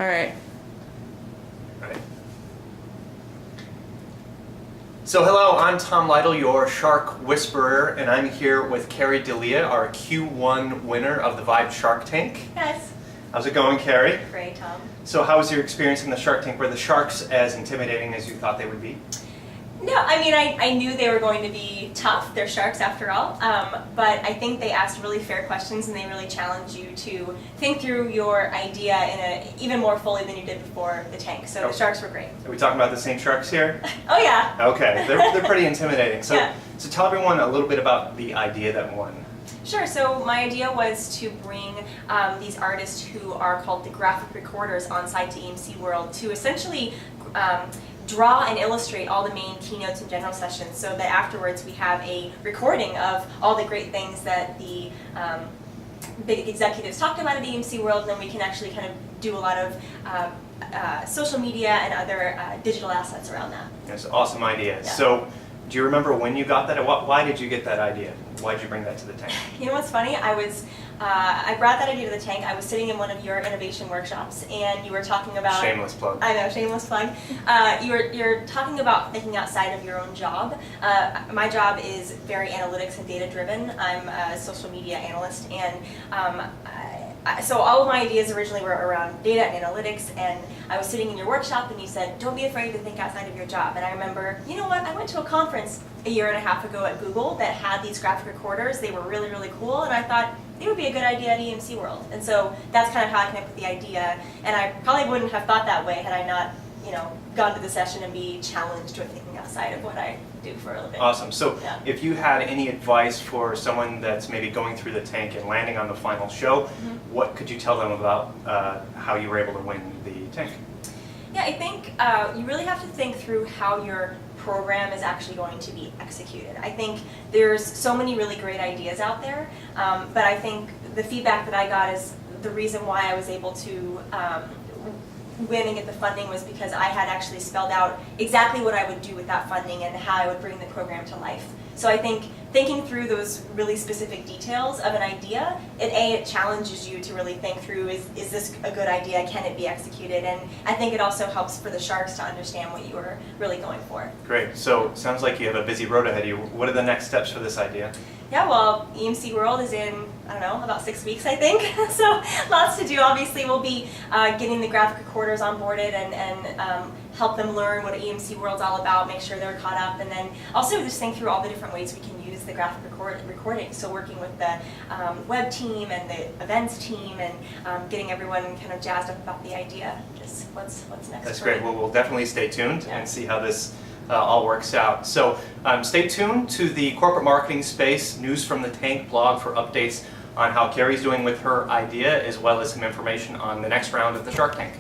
All right. Right. So hello, I'm Tom Lytle, your Shark Whisperer, and I'm here with Kari D'Elia, our Q1 winner of the Vibe Shark Tank. Yes. How's it going, Kari? Great, Tom. So how was your experience in the Shark Tank? Were the sharks as intimidating as you thought they would be? No, I mean, I knew they were going to be tough. They're sharks after all. But I think they asked really fair questions and they really challenged you to think through your idea even more fully than you did before the tank. So the sharks were great. Are we talking about the same sharks here? Oh yeah. Okay, they're pretty intimidating. So, Yeah. so tell everyone a little bit about the idea that won. Sure, so my idea was to bring these artists who are called the graphic recorders on site to EMC World to essentially draw and illustrate all the main keynotes and general sessions so that afterwards we have a recording of all the great things that the big executives talked about at EMC World, and then we can actually kind of do a lot of social media and other digital assets around that. That's an awesome idea. Yeah. So, do you remember when you got that? Why did you get that idea? Why did you bring that to the tank? You know what's funny? I brought that idea to the tank. I was sitting in one of your innovation workshops, and you were talking about... Shameless plug. I know, shameless plug. You're talking about thinking outside of your own job. My job is very analytics and data driven. I'm a social media analyst, and so all of my ideas originally were around data and analytics, and I was sitting in your workshop and you said, don't be afraid to think outside of your job. And I remember, you know what, I went to a conference a year and a half ago at Google that had these graphic recorders. They were really, really cool, and I thought it would be a good idea at EMC World. And so that's kind of how I came up with the idea, and I probably wouldn't have thought that way had I not, gone to the session and be challenged with thinking outside of what I do for a living. Awesome. So Yeah. if you had any advice for someone that's maybe going through the tank and landing on the final show, what could you tell them about how you were able to win the tank? Yeah, I think you really have to think through how your program is actually going to be executed. I think there's so many really great ideas out there, but I think the feedback that I got is the reason why I was able to win and get the funding was because I had actually spelled out exactly what I would do with that funding and how I would bring the program to life. So I think thinking through those really specific details of an idea, it challenges you to really think through, is this a good idea, can it be executed? And I think it also helps for the sharks to understand what you were really going for. Great. So sounds like you have a busy road ahead of you. What are the next steps for this idea? Yeah, well, EMC World is in, I don't know, about 6 weeks, I think. So lots to do. Obviously, we'll be getting the graphic recorders onboarded and help them learn what EMC World's all about, make sure they're caught up, and then also just think through all the different ways we can use the graphic recording. So working with the web team and the events team and getting everyone kind of jazzed up about the idea. Just what's next. That's for great. it. Well, we'll definitely stay tuned Yeah. and see how this all works out. So stay tuned to the corporate marketing space news from the tank blog for updates on how Kari's doing with her idea, as well as some information on the next round of the Shark Tank.